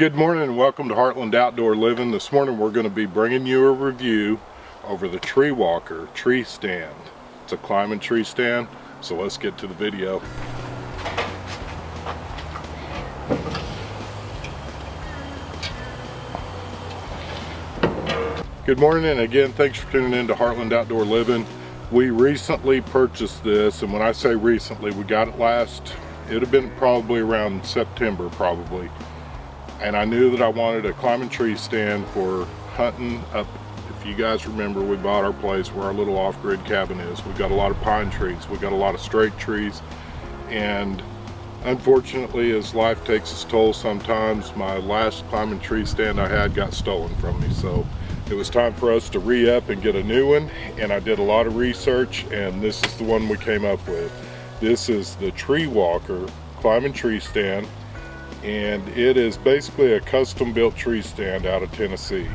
Good morning and welcome to Heartland Outdoor Living. This morning we're going to be bringing you a review over the TreeWalker Treestand. It's a climbing tree stand, so let's get to the video. Good morning, and again, thanks for tuning in to Heartland Outdoor Living. We recently purchased this, and when I say recently, we got it it would have been probably around September probably. And I knew that I wanted a climbing tree stand for hunting up. If you guys remember, we bought our place where our little off-grid cabin is. We've got a lot of pine trees, we've got a lot of straight trees, and unfortunately, as life takes its toll sometimes, my last climbing tree stand I had got stolen from me. So it was time for us to re-up and get a new one, and I did a lot of research, and this is the one we came up with. This is the TreeWalker climbing tree stand, and it is basically a custom built tree stand out of Tennessee.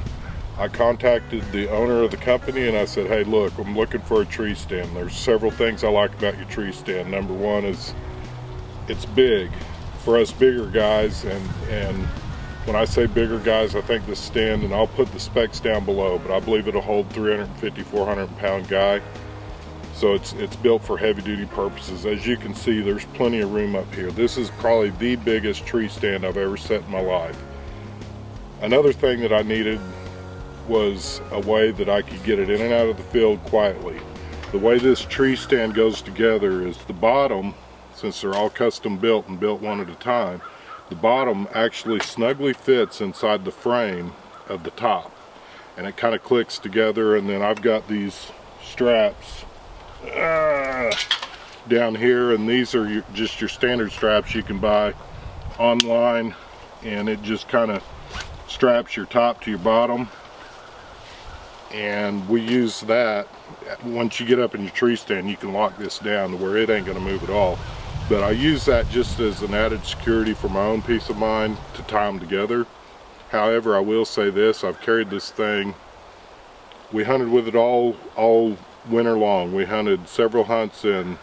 I contacted the owner of the company and I said, hey look, I'm looking for a tree stand. There's several things I like about your tree stand. Number one is it's big for us bigger guys, and when I say bigger guys, I think this stand, and I'll put the specs down below, but I believe it'll hold 350, 400 pound guy. So it's built for heavy duty purposes. As you can see, there's plenty of room up here. This is probably the biggest tree stand I've ever set in my life. Another thing that I needed was a way that I could get it in and out of the field quietly. The way this tree stand goes together is the bottom, since they're all custom built and built one at a time, the bottom actually snugly fits inside the frame of the top, and it kind of clicks together. And then I've got these straps down here, and these are just your standard straps you can buy online, and it just kind of straps your top to your bottom. And we use that. Once you get up in your tree stand, you can lock this down to where it ain't going to move at all. But I use that just as an added security for my own peace of mind to tie them together. However, I will say this, I've carried this thing, we hunted with it all winter long. We hunted several hunts in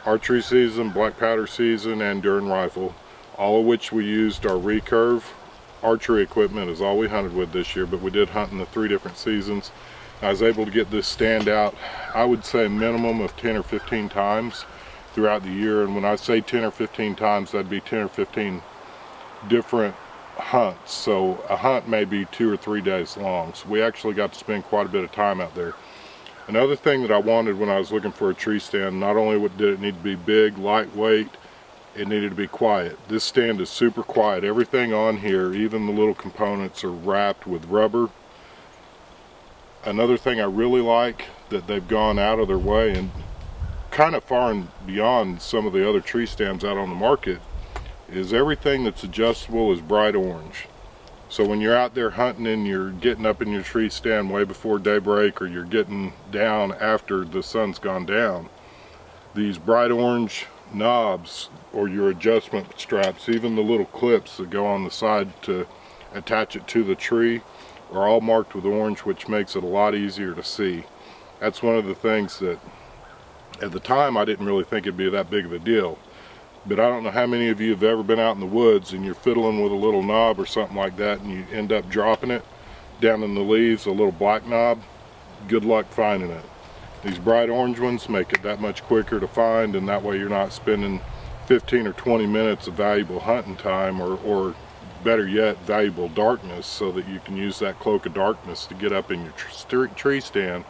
archery season, black powder season, and during rifle, all of which we used our recurve. Archery equipment is all we hunted with this year, but we did hunt in the 3 different seasons. I was able to get this stand out, I would say a minimum of 10 or 15 times throughout the year. And when I say 10 or 15 times, that'd be 10 or 15 different hunts. So a hunt may be 2 or 3 days long. So we actually got to spend quite a bit of time out there. Another thing that I wanted when I was looking for a tree stand, not only did it need to be big, lightweight, it needed to be quiet. This stand is super quiet. Everything on here, even the little components, are wrapped with rubber. Another thing I really like that they've gone out of their way and kind of far and beyond some of the other tree stands out on the market is everything that's adjustable is bright orange. So when you're out there hunting and you're getting up in your tree stand way before daybreak, or you're getting down after the sun's gone down, these bright orange knobs or your adjustment straps, even the little clips that go on the side to attach it to the tree, are all marked with orange, which makes it a lot easier to see. That's one of the things that at the time I didn't really think it'd be that big of a deal. But I don't know how many of you have ever been out in the woods and you're fiddling with a little knob or something like that, and you end up dropping it down in the leaves, a little black knob. Good luck finding it. These bright orange ones make it that much quicker to find, and that way you're not spending 15 or 20 minutes of valuable hunting time, or better yet, valuable darkness, so that you can use that cloak of darkness to get up in your tree stand.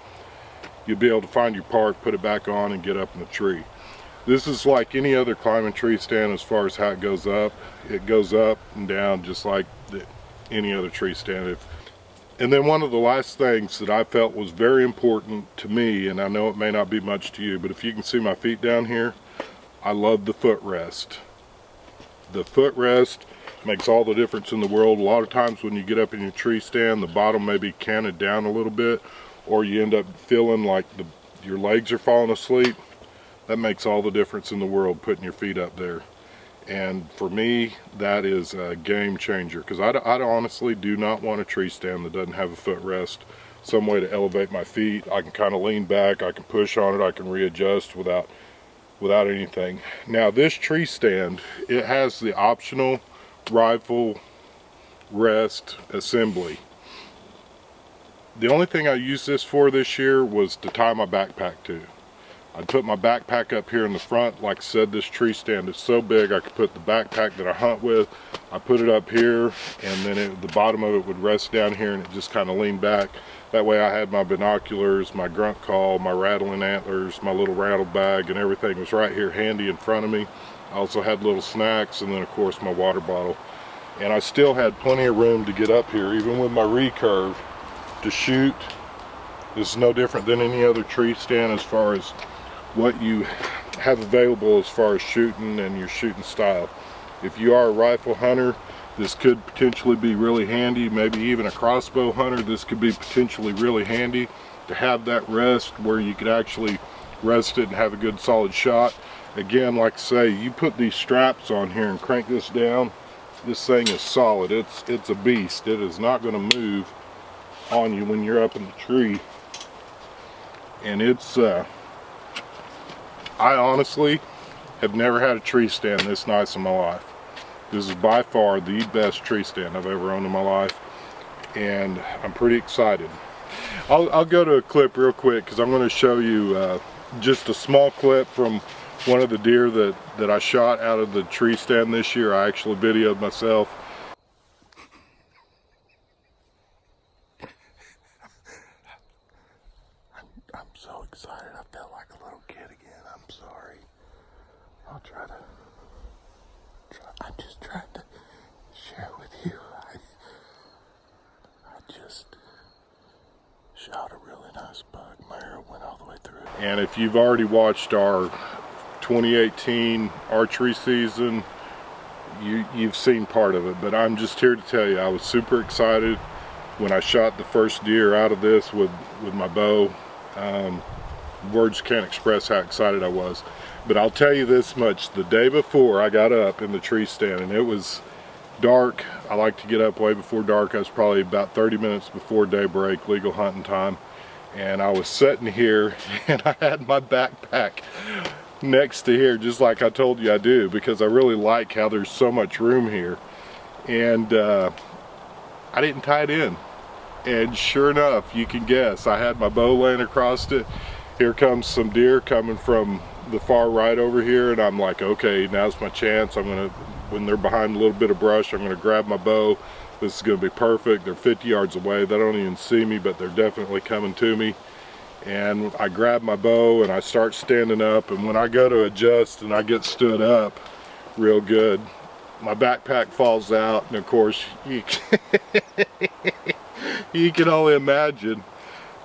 You'll be able to find your part, put it back on, and get up in the tree. This is like any other climbing tree stand as far as how it goes up. It goes up and down just like any other tree stand. And then one of the last things that I felt was very important to me, and I know it may not be much to you, but if you can see my feet down here, I love the footrest. The footrest makes all the difference in the world. A lot of times when you get up in your tree stand, the bottom may be canted down a little bit, or you end up feeling like your legs are falling asleep. That makes all the difference in the world, putting your feet up there. And for me, that is a game changer, because I honestly do not want a tree stand that doesn't have a footrest, some way to elevate my feet. I can kind of lean back, I can push on it, I can readjust without anything. Now this tree stand, it has the optional rifle rest, assembly. The only thing I used this for this year was to tie my backpack to. I put my backpack up here in the front. Like I said, this tree stand is so big I could put the backpack that I hunt with, I put it up here, and then the bottom of it would rest down here and it just kind of leaned back. That way I had my binoculars, my grunt call, my rattling antlers, my little rattle bag, and everything was right here handy in front of me. I also had little snacks, and then of course my water bottle. And I still had plenty of room to get up here, even with my recurve, to shoot. This is no different than any other tree stand as far as what you have available as far as shooting and your shooting style. If you are a rifle hunter, this could potentially be really handy. Maybe even a crossbow hunter, this could be potentially really handy to have that rest where you could actually rest it and have a good solid shot. Again, like I say, you put these straps on here and crank this down, this thing is solid. It's a beast. It is not going to move on you when you're up in the tree. And it's I honestly have never had a tree stand this nice in my life. This is by far the best tree stand I've ever owned in my life, and I'm pretty excited. I'll go to a clip real quick because I'm going to show you just a small clip from one of the deer that I shot out of the tree stand this year. I actually videoed myself. I'm so excited. I felt like a little kid again. I'm sorry. I'll try to. I'm just trying to share with you. I just shot a really nice buck. My arrow went all the way through. And if you've already watched our 2018 archery season, you've seen part of it. But I'm just here to tell you, I was super excited when I shot the first deer out of this with my bow. Words can't express how excited I was. But I'll tell you this much, the day before I got up in the tree stand and it was dark. I like to get up way before dark. I was probably about 30 minutes before daybreak, legal hunting time. And I was sitting here and I had my backpack next to here, just like I told you I do, because I really like how there's so much room here. And I didn't tie it in. And sure enough, you can guess, I had my bow laying across it. Here comes some deer coming from the far right over here, and I'm like, okay, now's my chance. When they're behind a little bit of brush, I'm gonna grab my bow. This is gonna be perfect. They're 50 yards away. They don't even see me, but they're definitely coming to me. And I grab my bow and I start standing up, and when I go to adjust and I get stood up real good, my backpack falls out, and of course you can only imagine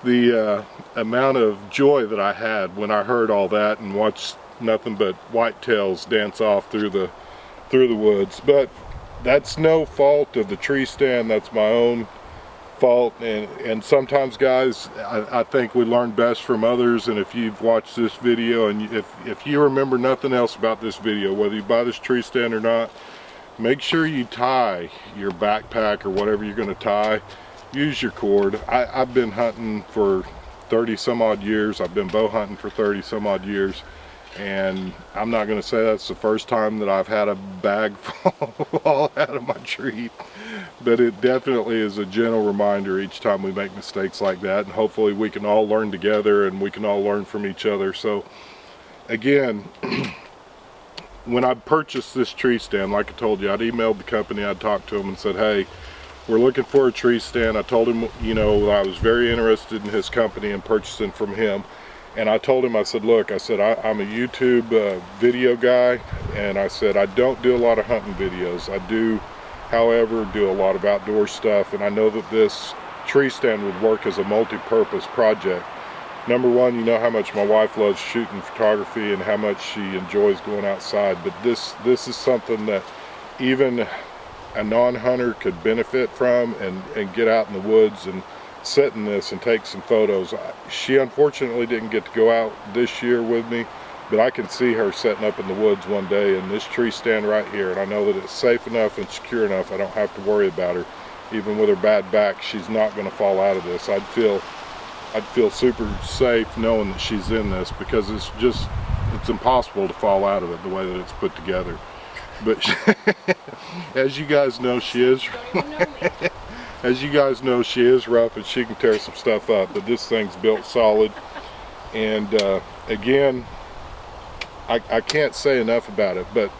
the amount of joy that I had when I heard all that and watched nothing but whitetails dance off through the woods. But that's no fault of the tree stand, that's my own fault. And sometimes, guys, I think we learn best from others. And if you've watched this video and if you remember nothing else about this video, whether you buy this tree stand or not, make sure you tie your backpack or whatever you're going to tie. Use your cord. I've been hunting for 30 some odd years. I've been bow hunting for 30 some odd years, and I'm not going to say that's the first time that I've had a bag fall out of my tree, but it definitely is a gentle reminder each time we make mistakes like that, and hopefully we can all learn together and we can all learn from each other. So again, when I purchased this tree stand, like I told you, I'd emailed the company, I'd talked to them and said, hey, we're looking for a tree stand. I told him, you know, I was very interested in his company and purchasing from him. And I told him, I said, look, I said, I'm a YouTube video guy, and I said, I don't do a lot of hunting videos. I do, however, do a lot of outdoor stuff, and I know that this tree stand would work as a multi-purpose project. Number one, you know how much my wife loves shooting photography and how much she enjoys going outside, but this is something that even a non-hunter could benefit from and get out in the woods and sit in this and take some photos. She unfortunately didn't get to go out this year with me, but I can see her setting up in the woods one day in this tree stand right here, and I know that it's safe enough and secure enough I don't have to worry about her. Even with her bad back, she's not going to fall out of this. I'd feel super safe knowing that she's in this, because it's impossible to fall out of it the way that it's put together. But as you guys know, she is as you guys know, she is rough and she can tear some stuff up, but this thing's built solid. And again, I can't say enough about it, but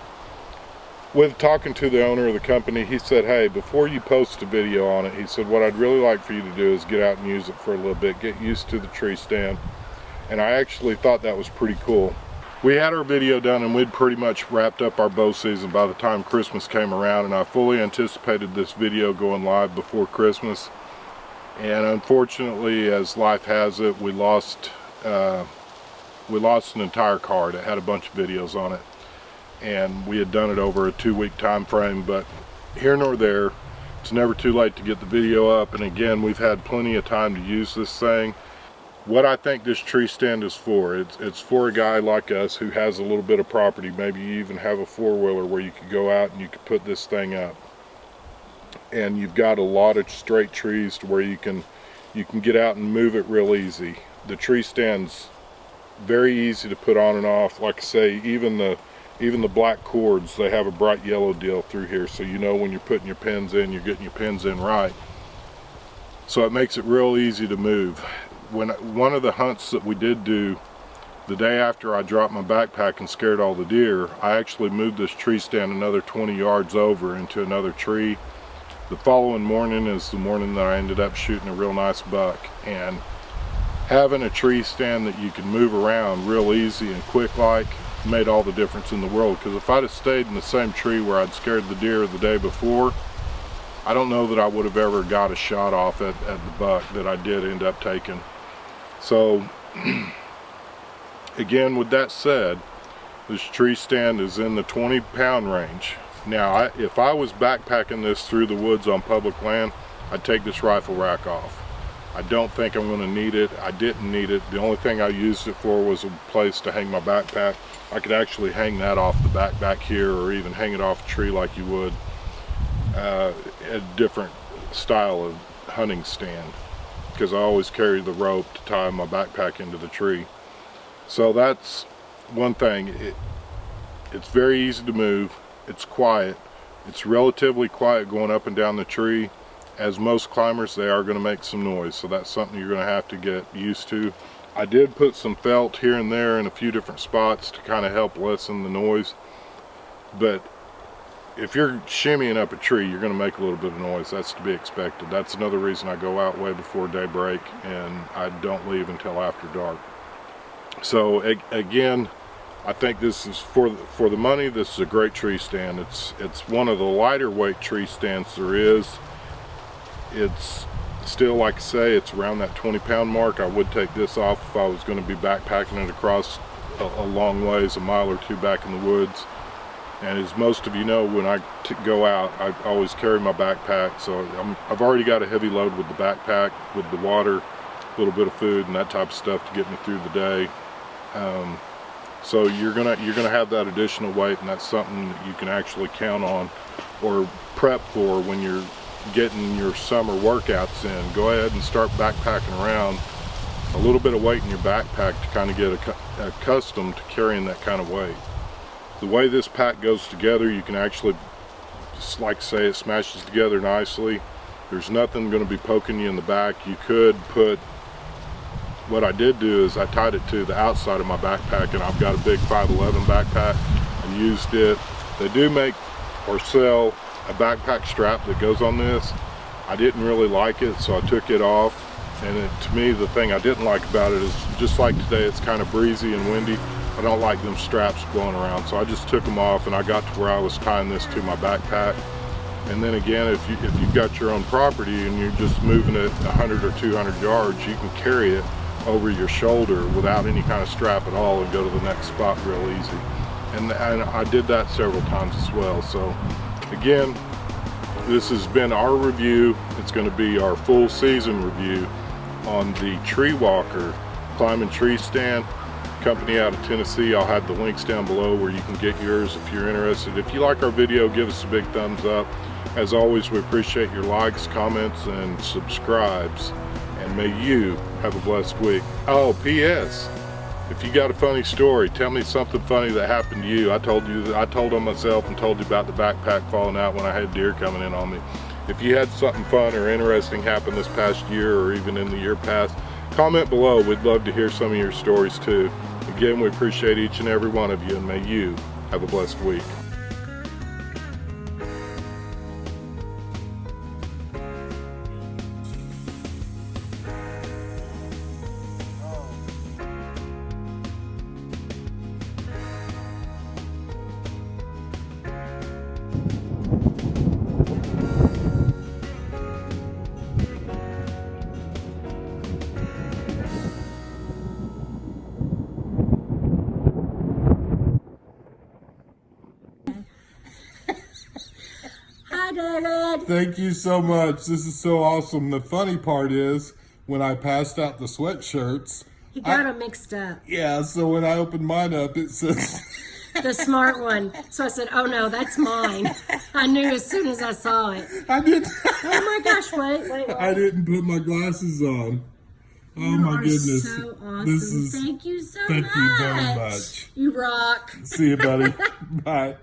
with talking to the owner of the company, he said, hey, before you post a video on it, he said, what I'd really like for you to do is get out and use it for a little bit, get used to the tree stand. And I actually thought that was pretty cool. We had our video done and we'd pretty much wrapped up our bow season by the time Christmas came around, and I fully anticipated this video going live before Christmas. And unfortunately, as life has it, we lost an entire card. It had a bunch of videos on it, and we had done it over a 2-week time frame. But here nor there, it's never too late to get the video up. And again, we've had plenty of time to use this thing. What I think this tree stand is for, it's for a guy like us who has a little bit of property. Maybe you even have a 4-wheeler where you could go out and you could put this thing up, and you've got a lot of straight trees to where you can get out and move it real easy. The tree stand's very easy to put on and off. Like I say, even the black cords, they have a bright yellow deal through here, so you know when you're putting your pins in, you're getting your pins in right. So it makes it real easy to move. One of the hunts that we did do, the day after I dropped my backpack and scared all the deer, I actually moved this tree stand another 20 yards over into another tree. The following morning is the morning that I ended up shooting a real nice buck. And having a tree stand that you can move around real easy and quick like made all the difference in the world. Because if I'd have stayed in the same tree where I'd scared the deer the day before, I don't know that I would have ever got a shot off at the buck that I did end up taking. So again, with that said, this tree stand is in the 20-pound range. Now, if I was backpacking this through the woods on public land, I'd take this rifle rack off. I don't think I'm going to need it. I didn't need it. The only thing I used it for was a place to hang my backpack. I could actually hang that off the back here, or even hang it off a tree like you would a different style of hunting stand, because I always carry the rope to tie my backpack into the tree. So that's one thing. It's very easy to move. It's quiet. It's relatively quiet going up and down the tree. As most climbers, they are going to make some noise, so that's something you're going to have to get used to. I did put some felt here and there in a few different spots to kind of help lessen the noise, but if you're shimmying up a tree, you're going to make a little bit of noise. That's to be expected. That's another reason I go out way before daybreak and I don't leave until after dark. So again, I think this is for the money. This is a great tree stand. It's one of the lighter weight tree stands there is. It's still, like I say, it's around that 20-pound mark. I would take this off if I was going to be backpacking it across a long ways, a mile or two back in the woods. And as most of you know, when I go out, I always carry my backpack. So I've already got a heavy load with the backpack, with the water, a little bit of food and that type of stuff to get me through the day. So you're gonna have that additional weight, and that's something that you can actually count on or prep for when you're getting your summer workouts in. Go ahead and start backpacking around a little bit of weight in your backpack to kind of get accustomed to carrying that kind of weight. The way this pack goes together, you can actually, just like I say, it smashes together nicely. There's nothing going to be poking you in the back. You could put, what I did do is I tied it to the outside of my backpack, and I've got a big 511 backpack and used it. They do make or sell a backpack strap that goes on this. I didn't really like it, so I took it off. And to me, the thing I didn't like about it is, just like today, it's kind of breezy and windy. I don't like them straps blowing around, so I just took them off, and I got to where I was tying this to my backpack. And then again, if you've got your own property and you're just moving it 100 or 200 yards, you can carry it over your shoulder without any kind of strap at all and go to the next spot real easy. And I did that several times as well. So again, this has been our review. It's going to be our full season review on the TreeWalker climbing tree stand, company out of Tennessee. I'll have the links down below where you can get yours if you're interested. If you like our video, give us a big thumbs up. As always, we appreciate your likes, comments, and subscribes. And may you have a blessed week. Oh, P.S. If you got a funny story, tell me something funny that happened to you. I told on myself and told you about the backpack falling out when I had deer coming in on me. If you had something fun or interesting happen this past year or even in the year past, comment below. We'd love to hear some of your stories too. Again, we appreciate each and every one of you, and may you have a blessed week. Hi, David. Thank you so much. This is so awesome. The funny part is when I passed out the sweatshirts, You got them mixed up. yeah, so when I opened mine up, it says The smart one. So I said, oh no, that's mine. I knew as soon as I saw it. I didn't Oh my gosh, wait. I didn't put my glasses on. Oh You my are goodness. so awesome. This is Thank you so thank much. you very much. You rock. See you, buddy. Bye.